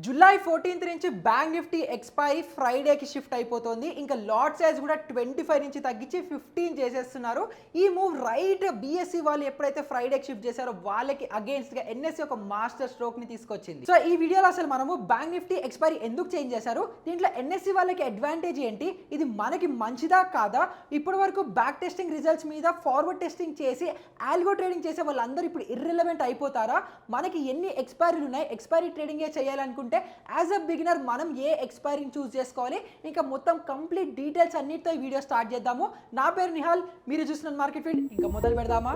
July 14th నుంచి bank Nifty expiry ఫ్రైడేకి shift అయిపోతుంది. ఇంకా లాట్ సైజ్ కూడా 25 నుంచి తగ్గించి 15 చేసేస్తున్నారు. ఈ మూవ్ రైట్ బీఎస్సీ వాళ్ళు ఎప్పుడైతే ఫ్రైడేకి షిఫ్ట్ చేశారో వాళ్ళకి అగేన్స్ట్ గా ఎన్ఎస్సీ ఒక మాస్టర్ స్ట్రోక్ ని తీసుకొచ్చింది. సో ఈ వీడియోలో అసలు మనము బ్యాంక్ నిఫ్టీ ఎక్స్పైరీ ఎందుకు చేంజ్ చేశారు, దీంట్లో ఎన్ఎస్సీ వాళ్ళకి అడ్వాంటేజ్ ఏంటి, ఇది మనకి మంచిదా కాదా, ఇప్పటి వరకు బ్యాక్ టెస్టింగ్ రిజల్ట్స్ మీద ఫార్వర్డ్ టెస్టింగ్ చేసి ఆల్గో ట్రేడింగ్ చేసే వాళ్ళందరూ ఇప్పుడు ఇర్రిలవెంట్ అయిపోతారా, మనకి ఎన్ని ఎక్స్పైరీలు ఉన్నాయి, ఎక్స్పైరీ ట్రేడింగే చేయాలనుకుంటే యాజ్ అ బిగినర్ మనం ఏ ఎక్స్పైరీని చూస్ చేసుకోవాలి, ఇంకా మొత్తం కంప్లీట్ డీటెయిల్స్ అన్నిటితో ఈ వీడియో స్టార్ట్ చేద్దాము. నా పేరు నిహాల్, మీరు చూస్తున్న మార్కెట్ ఫీల్డ్. ఇంకా మొదలు పెడదామా?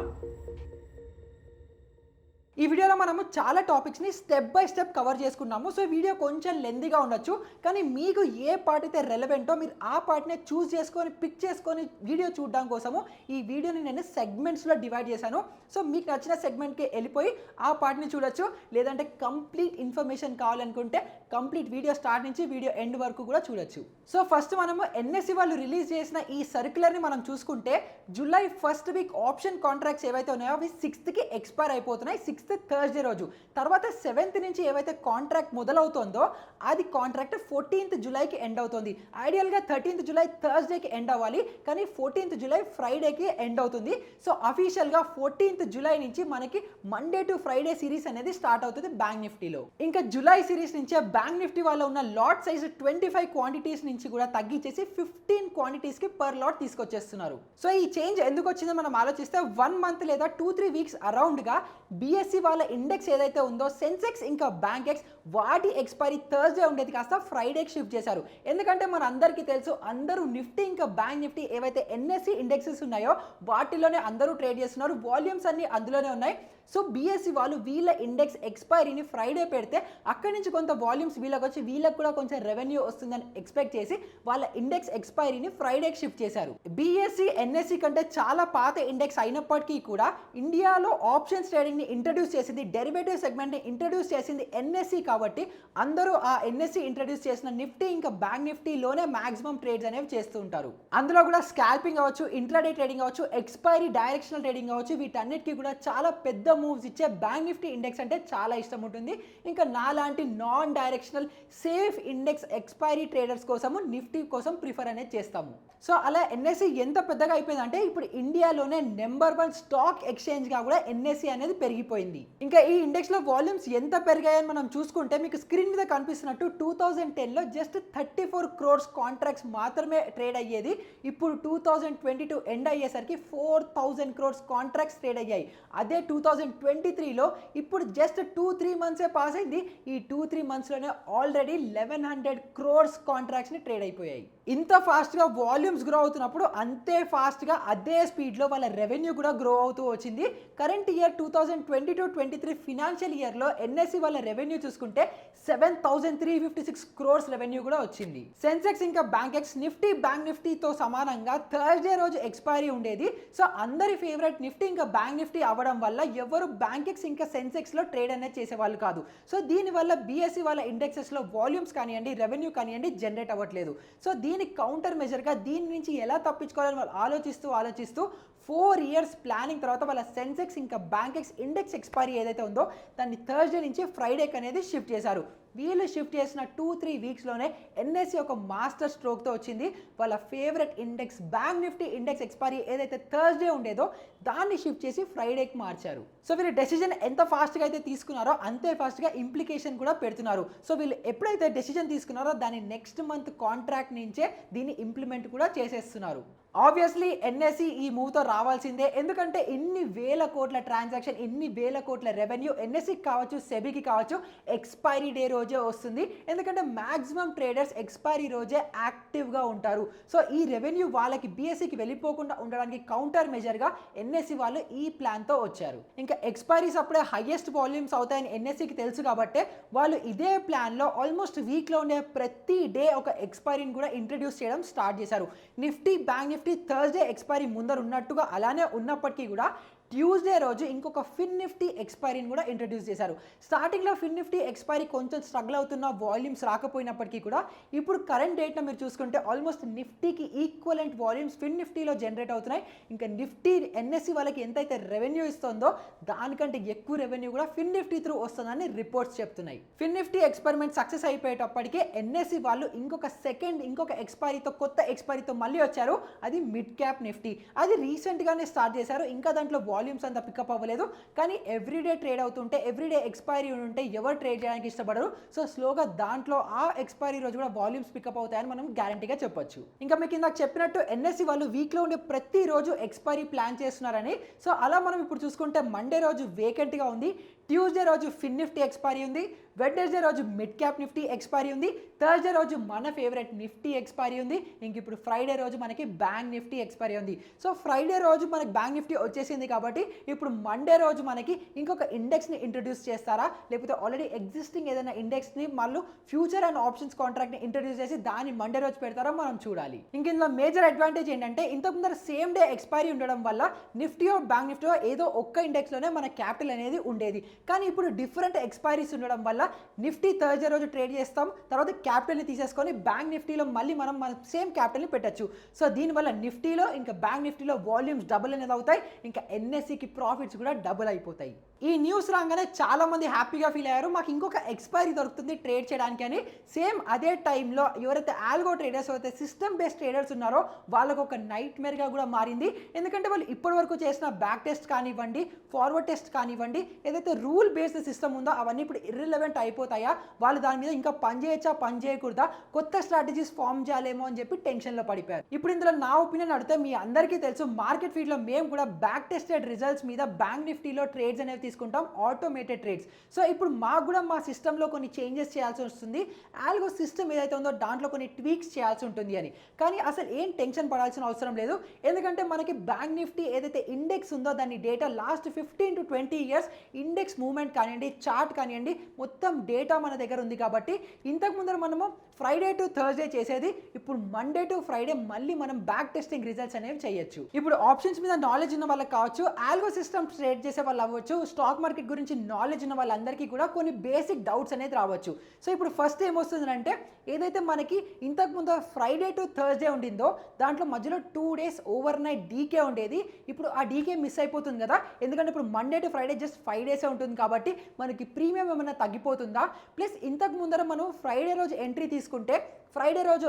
ఈ వీడియోలో మనము చాలా టాపిక్స్ని స్టెప్ బై స్టెప్ కవర్ చేసుకున్నాము. సో వీడియో కొంచెం లెందీగా ఉండొచ్చు, కానీ మీకు ఏ పార్ట్ అయితే రెలవెంటో మీరు ఆ పార్ట్నే చూస్ చేసుకొని పిక్ చేసుకొని వీడియో చూడడం కోసము ఈ వీడియోని నేను సెగ్మెంట్స్లో డివైడ్ చేశాను. సో మీకు నచ్చిన సెగ్మెంట్కి వెళ్ళిపోయి ఆ పార్ట్ని చూడొచ్చు, లేదంటే కంప్లీట్ ఇన్ఫర్మేషన్ కావాలనుకుంటే కంప్లీట్ వీడియో స్టార్ట్ నుంచి వీడియో ఎండ్ వరకు కూడా చూడొచ్చు. సో ఫస్ట్ మనము ఎన్ఎస్సీ వాళ్ళు రిలీజ్ చేసిన ఈ సర్క్యులర్ని మనం చూసుకుంటే July 1st week option contracts ఏవైతే ఉన్నాయో అవి 6th ఎక్స్పైర్ అయిపోతున్నాయి. 6th థర్స్డే రోజు. తర్వాత 7th నుంచి ఏవైతే కాంట్రాక్ట్ మొదలవుతుందో అది కాంట్రాక్ట్ 14th జూలైకి ఎండ్ అవుతుంది. ఐడియల్గా 13th జూలై థర్స్డేకి ఎండ్ అవ్వాలి, కానీ 14th జూలై ఫ్రైడేకి ఎండ్ అవుతుంది. సో అఫీషియల్గా 14th జూలై నుంచి మనకి మండే టు ఫ్రైడే సిరీస్ అనేది స్టార్ట్ అవుతుంది బ్యాంక్ నిఫ్టీలో. ఇంకా జూలై సిరీస్ నుంచే బ్యాంక్ నిఫ్టీ వాళ్ళ ఉన్న లాట్ సైజ్ 25 క్వాంటిటీస్ నుంచి కూడా తగ్గించేసి 15 క్వాంటిటీస్కి పర్ లాట్ తీసుకొచ్చేస్తున్నారు. సో ఈ చేంజ్ ఎందుకు వచ్చిందో మనం ఆలోచిస్తే 1 మంత్ లేదా 2-3 వీక్స్ అరౌండ్గా బీఎస్సీ వాళ్ళ ఇండెక్స్ ఏదైతే ఉందో సెన్సెక్స్ ఇంకా బ్యాంక్ ఎక్స్ వాటి ఎక్స్పైరీ థర్స్డే ఉండేది కాస్త ఫ్రైడేకి షిఫ్ట్ చేశారు. ఎందుకంటే మన అందరికీ తెలుసు, అందరూ నిఫ్టీ ఇంకా బ్యాంక్ నిఫ్టీ ఏవైతే ఎన్ఎస్సీ ఇండెక్సెస్ ఉన్నాయో వాటిలోనే అందరూ ట్రేడ్ చేస్తున్నారు, వాల్యూమ్స్ అన్ని అందులోనే ఉన్నాయి. సో బీఎస్సీ వాళ్ళు వీళ్ళ ఇండెక్స్ ఎక్స్పైరీని ఫ్రైడే పెడితే అక్కడి నుంచి కొంత వాల్యూమ్స్ వీళ్ళకి వచ్చి వీళ్ళకి కూడా కొంచెం రెవెన్యూ వస్తుందని ఎక్స్పెక్ట్ చేసి వాళ్ళ ఇండెక్స్ ఎక్స్పైరీని ఫ్రైడేకి షిఫ్ట్ చేశారు. బీఎస్సీ ఎన్ఎస్సీ కంటే చాలా పాత ఇండెక్స్ అయినప్పటికీ కూడా ఇండియాలో ఆప్షన్స్ ట్రేడింగ్ ని ఇంట్రడ్యూస్ చేసింది, డెరివేటివ్ సెగ్మెంట్ ని ఇంట్రడ్యూస్ చేసింది ఎన్ఎస్సీ కాబట్టి అందరూ ఆ ఎన్ఎస్సీ ఇంట్రడ్యూస్ చేసిన నిఫ్టీ ఇంకా బ్యాంక్ నిఫ్టీలోనే మాక్సిమం ట్రేడ్స్ అనేవి చేస్తూ ఉంటారు. అందులో కూడా స్కాల్పింగ్ అవ్వచ్చు, ఇంట్రాడే ట్రేడింగ్ అవ్వచ్చు, ఎక్స్పైరీ డైరెక్షనల్ ట్రేడింగ్ అవ్వచ్చు, వీటన్నిటికీ కూడా చాలా పెద్ద మూవ్స్ ఇచ్చే బ్యాంక్ నిఫ్టీ ఇండెక్స్ అంటే చాలా ఇష్టం ఉంటుంది. ఇంకా నాలాంటి non directional safe index expiry traders కోసము నిఫ్టీ కోసం ప్రిఫర్ అనేది చేస్తాము. సో అలా ఎన్ఎస్సీ ఎంత పెద్దగా అయిపోయిందంటే ఇప్పుడు ఇండియాలోనే నెంబర్ 1 స్టాక్ ఎక్స్చేంజ్ గా కూడా ఎన్ఎస్సీ అనేది పెరిగిపోయింది. ఇంకా ఈ ఇండెక్స్ లో వాల్యూమ్స్ ఎంత పెరిగాయని మనం చూసుకుంటే మీకు స్క్రీన్ మీద కనిపిస్తున్నట్టు 2010లో జస్ట్ 34 crores కాంట్రాక్ట్స్ మాత్రమే ట్రేడ్ అయ్యేది. ఇప్పుడు 2022 ఎండ్ అయ్యేసరికి 4000 crores కాంట్రాక్ట్స్ ట్రేడ్ అయ్యాయి. అదే 2023లో ఇప్పుడు జస్ట్ 2-3 మంత్సే పాస్ అయింది. ఈ 2-3 మంత్స్లోనే ఆల్రెడీ 1100 crores కాంట్రాక్ట్స్ ని ట్రేడ్ అయిపోయాయి. ఇంత ఫాస్ట్గా వాల్యూమ్స్ గ్రో అవుతున్నప్పుడు అంతే ఫాస్ట్గా అదే స్పీడ్లో వాళ్ళ రెవెన్యూ కూడా గ్రో అవుతూ వచ్చింది. కరెంట్ ఇయర్ 2022-23 ఫినాన్షియల్ ఇయర్లో ఎన్ఎస్సీ వాళ్ళ రెవెన్యూ చూసుకుంటే 7356 crores రెవెన్యూ కూడా వచ్చింది. సెన్సెక్స్ ఇంకా బ్యాంక్ ఎక్స్ నిఫ్టీ బ్యాంక్ నిఫ్టీతో సమానంగా థర్స్డే రోజు ఎక్స్పైరీ ఉండేది. సో అందరి ఫేవరెట్ నిఫ్టీ ఇంకా బ్యాంక్ నిఫ్టీ అవ్వడం వల్ల ఎవరు బ్యాంక్ ఎక్స్ ఇంకా సెన్సెక్స్లో ట్రేడ్ అనేది చేసేవాళ్ళు కాదు. సో దీనివల్ల బీఎస్సీ వాళ్ళ ఇండెక్సెస్లో వాల్యూమ్స్ కానివ్వండి, రెవెన్యూ కానివ్వండి జనరేట్ అవ్వట్లేదు. సో దీనికి కౌంటర్ మెజర్గా దీని నుంచి ఎలా తప్పించుకోవాలని వాళ్ళు ఆలోచిస్తూ 4 years ప్లానింగ్ తర్వాత వాళ్ళ సెన్సెక్స్ ఇంకా బ్యాంక్ ఎక్స్ ఇండెక్స్ ఎక్స్పైరీ ఏదైతే ఉందో దాన్ని థర్స్డే నుంచి ఫ్రైడేకి అనేది షిఫ్ట్ చేశారు. వీళ్ళు షిఫ్ట్ చేసిన 2-3 వీక్స్లోనే ఎన్ఎస్సీ ఒక మాస్టర్ స్ట్రోక్తో వచ్చింది. వాళ్ళ favourite index bank Nifty index expiry ఏదైతే థర్స్డే ఉండేదో దాన్ని షిఫ్ట్ చేసి ఫ్రైడేకి మార్చారు. సో వీళ్ళు డెసిజన్ ఎంత ఫాస్ట్గా అయితే తీసుకున్నారో అంతే ఫాస్ట్గా ఇంప్లికేషన్ కూడా పెడుతున్నారు. సో వీళ్ళు ఎప్పుడైతే డెసిజన్ తీసుకున్నారో దాన్ని నెక్స్ట్ మంత్ కాంట్రాక్ట్ నుంచే దీన్ని ఇంప్లిమెంట్ కూడా చేసేస్తున్నారు. ఆబ్వియస్లీ ఎన్ఎస్సీ ఈ మూవ్తో రావాల్సిందే, ఎందుకంటే ఇన్ని వేల కోట్ల ట్రాన్సాక్షన్, ఇన్ని వేల కోట్ల రెవెన్యూ ఎన్ఎస్సీకి కావచ్చు, సెబీకి కావచ్చు ఎక్స్పైరీ డే రోజే వస్తుంది. ఎందుకంటే మ్యాక్సిమం ట్రేడర్స్ ఎక్స్పైరీ రోజే యాక్టివ్గా ఉంటారు. సో ఈ రెవెన్యూ వాళ్ళకి బీఎస్సీకి వెళ్ళిపోకుండా ఉండడానికి కౌంటర్ మెజర్గా ఎన్ఎస్సీ వాళ్ళు ఈ ప్లాన్తో వచ్చారు. ఇంకా ఎక్స్పైరీస్ అప్పుడే హైయెస్ట్ వాల్యూమ్స్ అవుతాయని ఎన్ఎస్సీకి తెలుసు కాబట్టి వాళ్ళు ఇదే ప్లాన్లో ఆల్మోస్ట్ వీక్లో ఉండే ప్రతి డే ఒక ఎక్స్పైరీని కూడా ఇంట్రడ్యూస్ చేయడం స్టార్ట్ చేశారు. Nifty bank Nifty Thursday expiry ముందర ఉన్నట్టుగా అలానే ఉన్నప్పటికీ కూడా ట్యూస్డే రోజు ఇంకొక ఫిన్ నిఫ్టీ ఎక్స్పైరీని కూడా ఇంట్రడ్యూస్ చేశారు. స్టార్టింగ్లో ఫిన్ నిఫ్టీ ఎక్స్పైరీ కొంచెం స్ట్రగుల్ అవుతున్న, వాల్యూమ్స్ రాకపోయినప్పటికీ కూడా ఇప్పుడు కరెంట్ డేట్లో మీరు చూసుకుంటే ఆల్మోస్ట్ నిఫ్టీకి ఈక్వలెంట్ వాల్యూమ్స్ ఫిన్ నిఫ్టీలో జనరేట్ అవుతున్నాయి. ఇంకా నిఫ్టీ ఎన్ఎస్సి వాళ్ళకి ఎంతైతే రెవెన్యూ ఇస్తుందో దానికంటే ఎక్కువ రెవెన్యూ కూడా ఫిన్ నిఫ్టీ త్రూ వస్తుందని రిపోర్ట్స్ చెప్తున్నాయి. ఫిన్ నిఫ్టీ ఎక్స్పెరిమెంట్ సక్సెస్ అయిపోయేటప్పటికే ఎన్ఎస్సి వాళ్ళు ఇంకొక ఎక్స్పైరీతో, కొత్త ఎక్స్పైరీతో మళ్ళీ వచ్చారు. అది మిడ్ క్యాప్ నిఫ్టీ. అది రీసెంట్గానే స్టార్ట్ చేశారు. ఇంకా దాంట్లో వాల్యూమ్స్ అంతా పికప్ అవ్వలేదు. కానీ ఎవ్రీడే ట్రేడ్ అవుతుంటే, ఎవ్రీడే ఎక్స్పైరీ ఉంటే ఎవరు ట్రేడ్ చేయడానికి ఇష్టపడరు. సో స్లోగా దాంట్లో ఆ ఎక్స్పైరీ రోజు కూడా వాల్యూమ్స్ పికప్ అవుతాయని మనం గ్యారంటీగా చెప్పొచ్చు. ఇంకా మీకు ఇందాక చెప్పినట్టు ఎన్ఎస్సి వాళ్ళు వీక్లో ఉండే ప్రతిరోజు ఎక్స్పైరీ ప్లాన్ చేస్తున్నారని. సో అలా మనం ఇప్పుడు చూసుకుంటే మండే రోజు వేకెంట్గా ఉంది, ట్యూస్డే రోజు ఫిన్ నిఫ్టీ ఎక్స్పైరీ ఉంది, వెడ్నెస్డే రోజు మిడ్ క్యాప్ నిఫ్టీ ఎక్స్పైరీ ఉంది, థర్స్డే రోజు మన ఫేవరెట్ నిఫ్టీ ఎక్స్పైరీ ఉంది, ఇంక ఇప్పుడు ఫ్రైడే రోజు మనకి బ్యాంక్ నిఫ్టీ ఎక్స్పైరీ ఉంది. సో ఫ్రైడే రోజు మనకి బ్యాంక్ నిఫ్టీ వచ్చేసింది కాబట్టి ఇప్పుడు మండే రోజు మనకి ఇంకొక ఇండెక్స్ని ఇంట్రడ్యూస్ చేస్తారా, లేకపోతే ఆల్రెడీ ఎగ్జిస్టింగ్ ఏదైనా ఇండెక్స్ని మళ్ళీ ఫ్యూచర్ అండ్ ఆప్షన్స్ కాంట్రాక్ట్ని ఇంట్రడ్యూస్ చేసి దాన్ని మండే రోజు పెడతారో మనం చూడాలి. ఇంక ఇందులో మేజర్ అడ్వాంటేజ్ ఏంటంటే ఇంతకు ముందర సేమ్ డే ఎక్స్పైరీ ఉండడం వల్ల నిఫ్టీయో బ్యాంక్ నిఫ్టీయో ఏదో ఒక్క ఇండెక్స్లోనే మన క్యాపిటల్ అనేది ఉండేది. కానీ ఇప్పుడు డిఫరెంట్ ఎక్స్పైరీస్ ఉండడం వల్ల నిఫ్టీ థర్స్డే రోజు ట్రేడ్ చేస్తాం, తర్వాత క్యాపిటల్ని తీసేసుకొని బ్యాంక్ నిఫ్టీలో మళ్ళీ మనం మన సేమ్ క్యాపిటల్ని పెట్టచ్చు. సో దీనివల్ల నిఫ్టీలో ఇంకా బ్యాంక్ నిఫ్టీలో వాల్యూమ్స్ డబుల్ అనేది అవుతాయి, ఇంకా ఎన్ఎస్సికి ప్రాఫిట్స్ కూడా డబుల్ అయిపోతాయి. ఈ న్యూస్ రాగానే చాలా మంది హ్యాపీగా ఫీల్ అయ్యారు, మాకు ఇంకొక ఎక్స్పైరీ దొరుకుతుంది ట్రేడ్ చేయడానికి అని. సేమ్ అదే టైంలో ఎవరైతే ఆల్గో ట్రేడర్స్, ఎవరైతే సిస్టమ్ బేస్డ్ ట్రేడర్స్ ఉన్నారో వాళ్ళకు ఒక నైట్ మేర్గా కూడా మారింది. ఎందుకంటే వాళ్ళు ఇప్పటి వరకు చేసిన బ్యాక్ టెస్ట్ కానివ్వండి, ఫార్వర్డ్ టెస్ట్ కానివ్వండి, ఏదైతే రూల్ బేస్డ్ సిస్టమ్ ఉందో అవన్నీ ఇప్పుడు ఇర్రిలవెంట్ అయిపోతాయా, వాళ్ళు దాని మీద ఇంకా పని చేయొచ్చా, పని చేయకూడదా, కొత్త స్ట్రాటజీస్ ఫామ్ చేయాలేమో అని చెప్పి టెన్షన్లో పడిపోయారు. ఇప్పుడు ఇందులో నా ఒపీనియన్ అడిగితే మీ అందరికీ తెలుసు, మార్కెట్ ఫీడ్లో మేము కూడా బ్యాక్ టెస్టెడ్ రిజల్ట్స్ మీద బ్యాంక్ నిఫ్టీలో ట్రేడ్స్ అనేవి తీసుకుంటాం, ఆటోమేటెడ్ ట్రేడ్స్. సో ఇప్పుడు మాకు కూడా మా సిస్టంలో కొన్ని చేంజెస్ చేయాల్సి వస్తుంది, ఆల్గో సిస్టమ్ ఏదైతే ఉందో దాంట్లో కొన్ని ట్వీక్స్ చేయాల్సి ఉంటుంది అని. కానీ అసలు ఏం టెన్షన్ పడాల్సిన అవసరం లేదు, ఎందుకంటే మనకి బ్యాంక్ నిఫ్టీ ఏదైతే ఇండెక్స్ ఉందో దాని data last 15 to 20 years index movement కానివ్వండి, చార్ట్ కానివ్వండి, మొత్తం డేటా మన దగ్గర ఉంది. కాబట్టి ఇంతకు ముందర మనము ఫ్రైడే టు థర్స్డే చేసేది ఇప్పుడు మండే టు ఫ్రైడే మళ్ళీ మనం బ్యాక్ టెస్టింగ్ రిజల్ట్స్ అనేవి చేయొచ్చు. ఇప్పుడు ఆప్షన్స్ మీద నాలెడ్జ్ ఉన్న వాళ్ళకి కావచ్చు, ఆల్గో సిస్టమ్ ట్రేడ్ చేసే వాళ్ళు అవ్వచ్చు, స్టాక్ మార్కెట్ గురించి నాలెడ్జ్ ఉన్న వాళ్ళందరికీ కూడా కొన్ని బేసిక్ డౌట్స్ అనేది రావచ్చు. సో ఇప్పుడు ఫస్ట్ ఏమొస్తుందంటే, ఏదైతే మనకి ఇంతకు ముందు ఫ్రైడే టు థర్స్డే ఉండిందో దాంట్లో మధ్యలో 2 days ఓవర్ నైట్ డీకే ఉండేది. ఇప్పుడు ఆ డీకే మిస్ అయిపోతుంది కదా, ఎందుకంటే ఇప్పుడు Monday to Friday just 5 days ఉంటుంది కాబట్టి మనకి ప్రీమియం ఏమైనా తగ్గిపోతుందా. ప్లస్ ఇంతకు ముందర మనం ఫ్రైడే రోజు ఎంట్రీ తీసుకుంటే ఫ్రైడే రోజు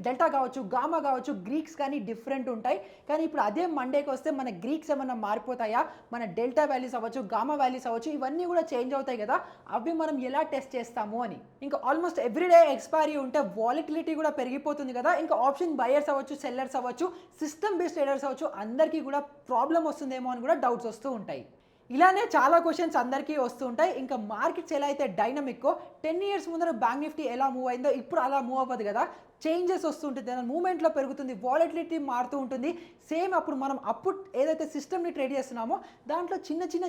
డెల్టా కావచ్చు, గామా కావచ్చు, గ్రీక్స్ కానీ డిఫరెంట్ ఉంటాయి. కానీ ఇప్పుడు అదే మండేకి వస్తే మన గ్రీక్స్ ఏమన్నా మారిపోతాయా, మన డెల్టా వాల్యూస్ అవ్వచ్చు, గామా వాల్యూస్ అవ్వచ్చు, ఇవన్నీ కూడా చేంజ్ అవుతాయి కదా, అవి మనం ఎలా టెస్ట్ చేస్తాము అని. ఇంకా ఆల్మోస్ట్ ఎవ్రీడే ఎక్స్పైరీ ఉంటే వాలిటిలిటీ కూడా పెరిగిపోతుంది కదా, ఇంకా ఆప్షన్ బయర్స్ అవ్వచ్చు, సెల్లర్స్ అవ్వచ్చు, సిస్టమ్ బేస్డ్ ట్రేడర్స్ అవ్వచ్చు, అందరికీ కూడా ప్రాబ్లం వస్తుందేమో అని కూడా డౌట్స్ వస్తూ ఉంటాయి. ఇలానే చాలా క్వశ్చన్స్ అందరికీ వస్తూ ఉంటాయి. ఇంకా మార్కెట్స్ ఎలా అయితే డైనమిక్కో 10 years ముందర బ్యాంక్ నిఫ్టీ ఎలా మూవ్ అయిందో ఇప్పుడు అలా మూవ్ అవ్వదు కదా, చేంజెస్ వస్తుంటుంది, దాని మూమెంట్లో పెరుగుతుంది, వాలటిలిటీ మారుతూ ఉంటుంది. సేమ్ అప్పుడు మనం ఏదైతే సిస్టమ్ని ట్రేడ్ చేస్తున్నామో దాంట్లో చిన్న చిన్న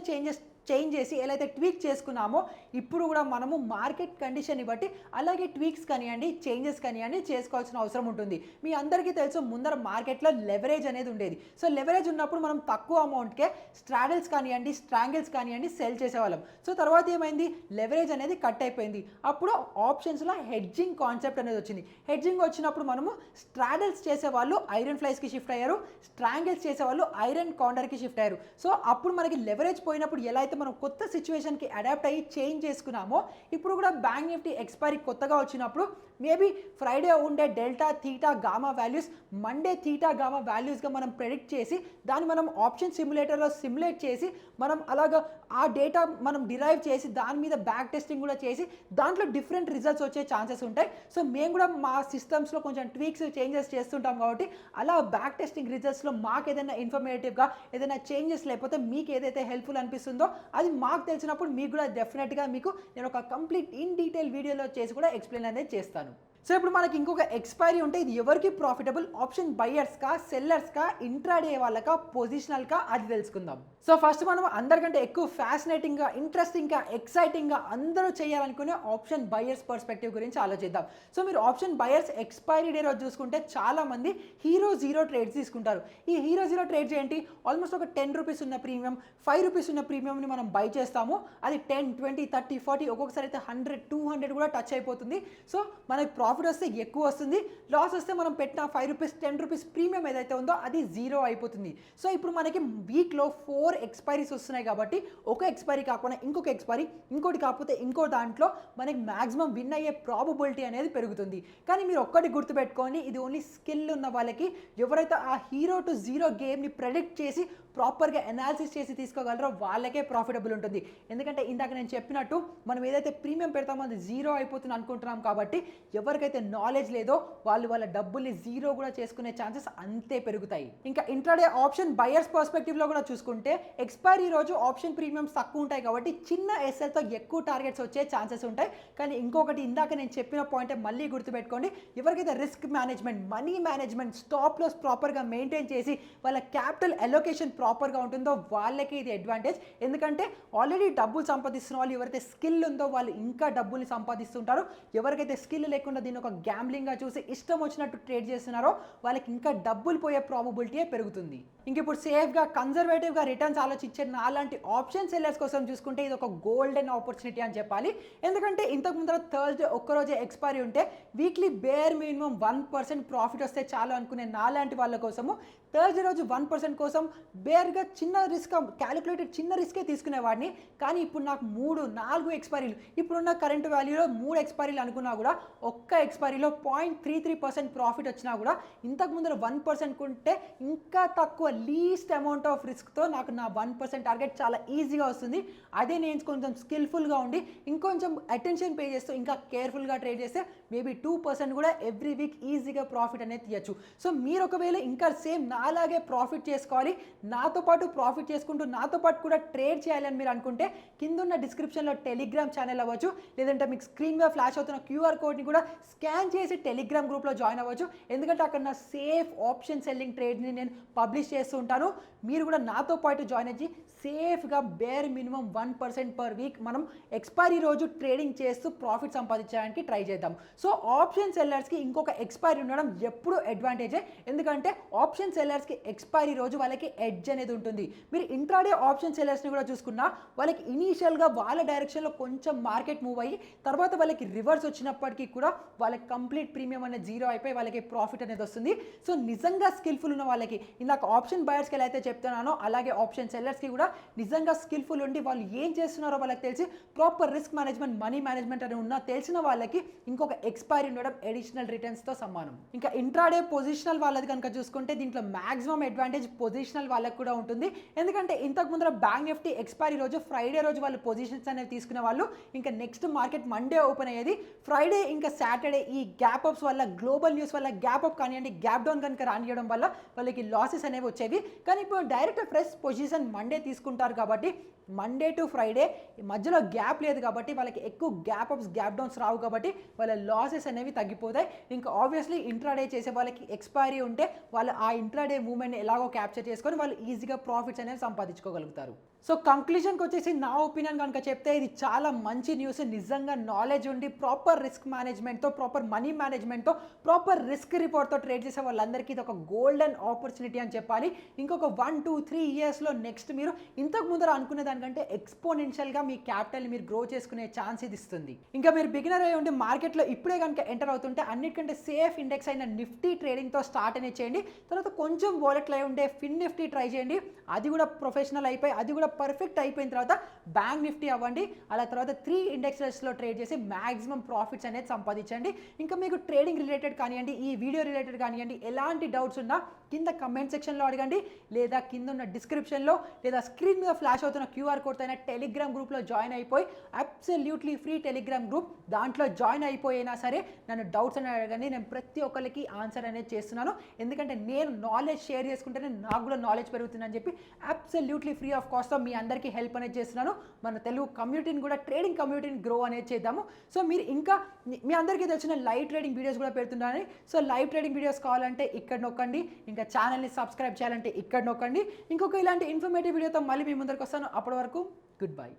చేంజ్ చేసి ఎలా అయితే ట్వీక్ చేసుకున్నామో ఇప్పుడు కూడా మనము మార్కెట్ కండిషన్ని బట్టి అలాగే ట్వీక్స్ కానివ్వండి, చేంజెస్ కానివ్వండి చేసుకోవాల్సిన అవసరం ఉంటుంది. మీ అందరికీ తెలుసు ముందర మార్కెట్లో లెవరేజ్ అనేది ఉండేది. సో లెవరేజ్ ఉన్నప్పుడు మనం తక్కువ అమౌంట్కే స్ట్రాడల్స్ కానివ్వండి, స్ట్రాంగిల్స్ కానివ్వండి సెల్ చేసేవాళ్ళం. సో తర్వాత ఏమైంది, లెవరేజ్ అనేది కట్ అయిపోయింది. అప్పుడు ఆప్షన్స్లో హెడ్జింగ్ కాన్సెప్ట్ అనేది వచ్చింది. హెడ్జింగ్ వచ్చినప్పుడు మనము స్ట్రాడల్స్ చేసేవాళ్ళు ఐరన్ ఫ్లైస్కి షిఫ్ట్ అయ్యారు, స్ట్రాంగిల్స్ చేసేవాళ్ళు ఐరన్ కౌంటర్కి షిఫ్ట్ అయ్యారు. సో అప్పుడు మనకి లెవరేజ్ పోయినప్పుడు ఎలా అయితే మనం కొత్త సిచ్యువేషన్కి అడాప్ట్ అయ్యి చేంజ్ చేసుకున్నామో ఇప్పుడు కూడా బ్యాంక్ నిఫ్టీ ఎక్స్పైరీ కొత్తగా వచ్చినప్పుడు మేబీ ఫ్రైడే ఉండే delta, theta, gamma values Monday theta, gamma వాల్యూస్గా మనం ప్రెడిక్ట్ చేసి దాన్ని మనం ఆప్షన్ సిమ్యులేటర్లో సిమ్యులేట్ చేసి మనం అలాగా ఆ డేటా మనం డిరైవ్ చేసి దాని మీద బ్యాక్ టెస్టింగ్ కూడా చేసి దాంట్లో డిఫరెంట్ రిజల్ట్స్ వచ్చే ఛాన్సెస్ ఉంటాయి. సో మేము కూడా మా సిస్టమ్స్లో కొంచెం ట్వీక్స్ చేంజెస్ చేస్తుంటాం కాబట్టి అలా బ్యాక్ టెస్టింగ్ రిజల్ట్స్లో మాకు ఏదైనా ఇన్ఫర్మేటివ్గా ఏదైనా చేంజెస్ లేకపోతే మీకు ఏదైతే హెల్ప్ఫుల్ అనిపిస్తుందో అది మాకు తెలిసినప్పుడు మీకు కూడా డెఫినెట్గా మీకు నేను ఒక కంప్లీట్ ఇన్ డీటెయిల్ వీడియోలో చేసి కూడా ఎక్స్ప్లెయిన్ అనేది చేస్తాను. సో ఇప్పుడు మనకి ఇంకొక ఎక్స్పైరీ ఉంటే ఇది ఎవరికి ప్రాఫిటబుల్, ఆప్షన్ బయర్స్కా, సెల్లర్స్కా, ఇంట్రాడే వాళ్ళకా, పొజిషనల్కా, అది తెలుసుకుందాం. సో ఫస్ట్ మనం అందరికంటే ఎక్కువ ఫ్యాసినేటింగ్గా, ఇంట్రెస్టింగ్గా, ఎక్సైటింగ్గా అందరూ చేయాలనుకునే ఆప్షన్ బయర్స్ పర్స్పెక్టివ్ గురించి ఆలోచిద్దాం. సో మీరు ఆప్షన్ బయర్స్ ఎక్స్పైరీ డే రోజు చూసుకుంటే చాలామంది హీరో జీరో ట్రేడ్స్ తీసుకుంటారు. ఈ హీరో జీరో ట్రేడ్స్ ఏంటి, ఆల్మోస్ట్ ఒక 10 రూపీస్ ఉన్న ప్రీమియం, 5 రూపీస్ ఉన్న ప్రీమియంని మనం బై చేస్తాము. అది 10, 20, 30, 40 ఒక్కొక్కసారి అయితే 100, 200 కూడా టచ్ అయిపోతుంది. సో మనకి ప్రాఫిట్ వస్తే ఎక్కువ వస్తుంది, లాస్ వస్తే మనం పెట్టిన 5 రూపీస్ 10 రూపీస్ ప్రీమియం ఏదైతే ఉందో అది జీరో అయిపోతుంది. సో ఇప్పుడు మనకి వీక్లో 4 ఎక్స్పైరీస్ వస్తున్నాయి కాబట్టి ఒక ఎక్స్పైరీ కాకుండా ఇంకొక ఎక్స్పైరీ, ఇంకోటి కాకపోతే ఇంకో దాంట్లో మనకి మ్యాక్సిమం విన్ అయ్యే ప్రాబబిలిటీ అనేది పెరుగుతుంది. కానీ మీరు ఒక్కటి గుర్తుపెట్టుకొని, ఇది ఓన్లీ స్కిల్ ఉన్న వాళ్ళకి, ఎవరైతే ఆ హీరో టు జీరో గేమ్ని ప్రెడిక్ట్ చేసి ప్రాపర్గా అనాలిసిస్ చేసి తీసుకోగలరో వాళ్ళకే ప్రాఫిటబుల్ ఉంటుంది. ఎందుకంటే ఇందాక నేను చెప్పినట్టు మనం ఏదైతే ప్రీమియం పెడతామో అది జీరో అయిపోతుంది అనుకుంటున్నాం కాబట్టి ఎవరికైతే నాలెడ్జ్ లేదో వాళ్ళు వాళ్ళ డబ్బుల్ని జీరో కూడా చేసుకునే ఛాన్సెస్ అంతే పెరుగుతాయి. ఇంకా ఇంట్రాడే ఆప్షన్ బయర్స్ పర్స్పెక్టివ్లో కూడా చూసుకుంటే ఎక్స్పైరీ రోజు ఆప్షన్ ప్రీమియమ్స్ తక్కువ ఉంటాయి కాబట్టి చిన్న ఎస్ఎల్తో ఎక్కువ టార్గెట్స్ వచ్చే ఛాన్సెస్ ఉంటాయి. కానీ ఇంకొకటి ఇందాక నేను చెప్పిన పాయింటే మళ్ళీ గుర్తుపెట్టుకోండి, ఎవరికైతే risk management, money management, stop loss ప్రాపర్గా మెయింటైన్ చేసి వాళ్ళ క్యాపిటల్ అలొకేషన్ ప్రాపర్గా ఉంటుందో వాళ్ళకి ఇది అడ్వాంటేజ్. ఎందుకంటే ఆల్రెడీ డబ్బులు సంపాదిస్తున్న వాళ్ళు, ఎవరైతే స్కిల్ ఉందో వాళ్ళు ఇంకా డబ్బుల్ని సంపాదిస్తుంటారు. ఎవరికైతే స్కిల్ లేకుండా దీన్ని ఒక గ్యాంబ్లింగ్గా చూసి ఇష్టం వచ్చినట్టు ట్రేడ్ చేస్తున్నారో వాళ్ళకి ఇంకా డబ్బులు పోయే ప్రాబబిలిటీ పెరుగుతుంది. ఇంక ఇప్పుడు సేఫ్గా, కన్జర్వేటివ్గా రిటర్న్స్ ఆలోచించే నాలాంటి ఆప్షన్ సెల్లర్స్ కోసం చూసుకుంటే ఇది ఒక గోల్డెన్ ఆపర్చునిటీ అని చెప్పాలి. ఎందుకంటే ఇంతకు ముందర థర్స్డే ఒక్కరోజే ఎక్స్పైరీ ఉంటే వీక్లీ బేర్ మినిమం 1% ప్రాఫిట్ వస్తే చాలు అనుకునే నాలాంటి వాళ్ళ కోసము థర్స్డే రోజు 1% కోసం బేర్గా చిన్న రిస్క్, క్యాలిక్యులేటెడ్ చిన్న రిస్కే తీసుకునేవాడిని. కానీ ఇప్పుడు నాకు 3-4 ఎక్స్పైరీలు, ఇప్పుడున్న కరెంట్ వాల్యూలో 3 ఎక్స్పైరీలు అనుకున్నా కూడా ఒక్క ఎక్స్పైరీలో 0.33% ప్రాఫిట్ వచ్చినా కూడా ఇంతకు ముందర 1% ఉంటే ఇంకా తక్కువ లీస్ట్ అమౌంట్ ఆఫ్ రిస్క్తో నాకు నా 1% టార్గెట్ చాలా ఈజీగా వస్తుంది. అదే నేను కొంచెం స్కిల్ఫుల్గా ఉండి ఇంకొంచెం అటెన్షన్ పే చేస్తూ ఇంకా కేర్ఫుల్గా ట్రేడ్ చేస్తే మేబీ 2% కూడా ఎవ్రీ వీక్ ఈజీగా ప్రాఫిట్ అనేది తీయచ్చు. సో మీరు ఒకవేళ ఇంకా సేమ్ అలాగే ప్రాఫిట్ చేసుకోవాలి, నాతో పాటు ప్రాఫిట్ చేసుకుంటూ నాతో పాటు కూడా ట్రేడ్ చేయాలని మీరు అనుకుంటే కిందున్న డిస్క్రిప్షన్లో టెలిగ్రామ్ ఛానల్ అవ్వచ్చు, లేదంటే మీకు స్క్రీన్గా ఫ్లాష్ అవుతున్న QR కోడ్ని కూడా స్కాన్ చేసి టెలిగ్రామ్ గ్రూప్లో జాయిన్ అవ్వచ్చు. ఎందుకంటే అక్కడ నా సేఫ్ ఆప్షన్ సెల్లింగ్ ట్రేడ్ని నేను పబ్లిష్ చేస్తూ ఉంటాను. మీరు కూడా నాతో పాటు జాయిన్ అయ్యి సేఫ్గా బేర్ మినిమం 1% పర్ వీక్ మనం ఎక్స్పైరీ రోజు ట్రేడింగ్ చేస్తూ ప్రాఫిట్ సంపాదించడానికి ట్రై చేద్దాం. సో ఆప్షన్ సెల్లర్స్కి ఇంకొక ఎక్స్పైరీ ఉండడం ఎప్పుడు అడ్వాంటేజే. ఎందుకంటే ఆప్షన్ సెల్లర్స్కి ఎక్స్పైరీ రోజు వాళ్ళకి ఎడ్జ్ అనేది ఉంటుంది. మీరు ఇంట్రాడే ఆప్షన్ సెల్లర్స్ని కూడా చూసుకున్నా వాళ్ళకి ఇనీషియల్గా వాళ్ళ డైరెక్షన్లో కొంచెం మార్కెట్ మూవ్ అయ్యి తర్వాత వాళ్ళకి రివర్స్ వచ్చినప్పటికీ కూడా వాళ్ళకి కంప్లీట్ ప్రీమియం అనేది జీరో అయిపోయి వాళ్ళకి ప్రాఫిట్ అనేది వస్తుంది. సో నిజంగా స్కిల్ఫుల్ ఉన్న వాళ్ళకి, ఇందాక ఆప్షన్ బయర్స్కి ఎలా అయితే చెప్తున్నానో అలాగే ఆప్షన్ సెల్లర్స్కి కూడా నిజంగా స్కిల్ఫుల్ ఉండి వాళ్ళు ఏం చేస్తున్నారో వాళ్ళకి తెలిసి proper risk management, money management అని ఉన్న తెలిసిన వాళ్ళకి ఇంకొక ఎక్స్పైరీ ఉండడం అడిషనల్ రిటర్న్స్తో సమానం. ఇంకా ఇంట్రాడే పొజిషనల్ వాళ్ళది కనుక చూసుకుంటే దీంట్లో మ్యాక్సిమం అడ్వాంటేజ్ పొజిషనల్ వాళ్ళకి కూడా ఉంటుంది. ఎందుకంటే ఇంతకు ముందర బ్యాంక్ నిఫ్టీ ఎక్స్పైరీ రోజు ఫ్రైడే రోజు వాళ్ళు పొజిషన్స్ అనేవి తీసుకునే వాళ్ళు. ఇంకా నెక్స్ట్ మార్కెట్ మండే ఓపెన్ అయ్యేది. ఫ్రైడే ఇంకా సాటర్డే ఈ గ్యాప్ అప్స్ వల్ల, గ్లోబల్ న్యూస్ వల్ల గ్యాప్ అప్ కానివ్వండి, గ్యాప్ డౌన్ కనుక రానియడం వల్ల వాళ్ళకి లాసెస్ అనేవి వచ్చేవి. కానీ ఇప్పుడు డైరెక్ట్ ఫ్రెష్ పొజిషన్ మండే తీసుకుంటారు కాబట్టి మండే టు ఫ్రైడే మధ్యలో గ్యాప్ లేదు కాబట్టి వాళ్ళకి ఎక్కువ గ్యాప్ అప్స్, గ్యాప్ డౌన్స్ రావు కాబట్టి వాళ్ళ లాసెస్ అనేవి తగ్గిపోతాయి. ఇంకా ఆబ్వియస్లీ ఇంట్రాడే చేసే వాళ్ళకి ఎక్స్పైరీ ఉంటే వాళ్ళు ఆ ఇంట్రాడే మూవ్మెంట్ని ఎలాగో క్యాప్చర్ చేసుకొని వాళ్ళు ఈజీగా ప్రాఫిట్స్ అనేవి సంపాదించుకోగలుగుతారు. సో కంక్లూజన్కి వచ్చేసి నా ఒపీనియన్ కనుక చెప్తే ఇది చాలా మంచి న్యూస్. నిజంగా నాలెడ్జ్ ఉండి ప్రాపర్ రిస్క్ మేనేజ్మెంట్తో, ప్రాపర్ మనీ మేనేజ్మెంట్తో, ప్రాపర్ రిస్క్ రిపోర్ట్తో ట్రేడ్ చేసే వాళ్ళందరికీ ఇది ఒక గోల్డెన్ ఆపర్చునిటీ అని చెప్పాలి. ఇంకొక 1-2-3 ఇయర్స్లో నెక్స్ట్ మీరు ఇంతకు ముందర అనుకునే దానికంటే ఎక్స్పోనెన్షియల్గా మీ క్యాపిటల్ని మీరు గ్రో చేసుకునే ఛాన్స్ ఇది ఇస్తుంది. ఇంకా మీరు బిగినర్ అయ్యి ఉండి మార్కెట్లో ఇప్పుడే కనుక ఎంటర్ అవుతుంటే అన్నిటికంటే సేఫ్ ఇండెక్స్ అయిన నిఫ్టీ ట్రేడింగ్తో స్టార్ట్ అనేది చేయండి. తర్వాత కొంచెం వాలెట్లు అయి ఉండే ఫిన్ నిఫ్టీ ట్రై చేయండి. అది కూడా ప్రొఫెషనల్ అయిపోయి అది కూడా పర్ఫెక్ట్ అయిపోయిన తర్వాత బ్యాంక్ నిఫ్టీ అవ్వండి. అలా తర్వాత 3 ఇండెక్స్లో ట్రేడ్ చేసి మ్యాక్సిమం ప్రాఫిట్స్ అనేది సంపాదించండి. ఇంకా మీకు ట్రేడింగ్ రిలేటెడ్ కానివ్వండి, ఈ వీడియో రిలేటెడ్ కానివ్వండి, ఎలాంటి డౌట్స్ ఉన్నా కింద కమెంట్ సెక్షన్లో అడగండి, లేదా కింద ఉన్న డిస్క్రిప్షన్లో లేదా స్క్రీన్ మీద ఫ్లాష్ అవుతున్న QR కోడ్ అయినా టెలిగ్రామ్ గ్రూప్లో జాయిన్ అయిపోయి, అబ్సల్యూట్లీ ఫ్రీ టెలిగ్రామ్ గ్రూప్, దాంట్లో జాయిన్ అయిపోయినా సరే నన్ను డౌట్స్ అని అడగండి. నేను ప్రతి ఒక్కరికి ఆన్సర్ అనేది చేస్తున్నాను. ఎందుకంటే నేను నాలెడ్జ్ షేర్ చేసుకుంటేనే నాకు కూడా నాలెడ్జ్ పెరుగుతుందని చెప్పి అబ్సల్యూట్లీ ఫ్రీ ఆఫ్ కాస్ట్ మీ అందరికీ హెల్ప్ అనేది చేస్తున్నాను. మన తెలుగు కమ్యూనిటీని కూడా ట్రేడింగ్ కమ్యూనిటీని గ్రో అనేది చేద్దాము. సో మీరు ఇంకా మీ అందరికీ తెలిసిన లైవ్ ట్రేడింగ్ వీడియోస్ కూడా పెడుతున్నాను. సో లైవ్ ట్రేడింగ్ వీడియోస్ కావాలంటే ఇక్కడ నొక్కండి, ఇంకా ఛానల్ని సబ్స్క్రైబ్ చేయాలంటే ఇక్కడ నొక్కండి. ఇంకొక ఇలాంటి ఇన్ఫర్మేటివ్ వీడియోతో మళ్ళీ మీ ముందరికి వస్తాను. అప్పటి వరకు గుడ్ బై.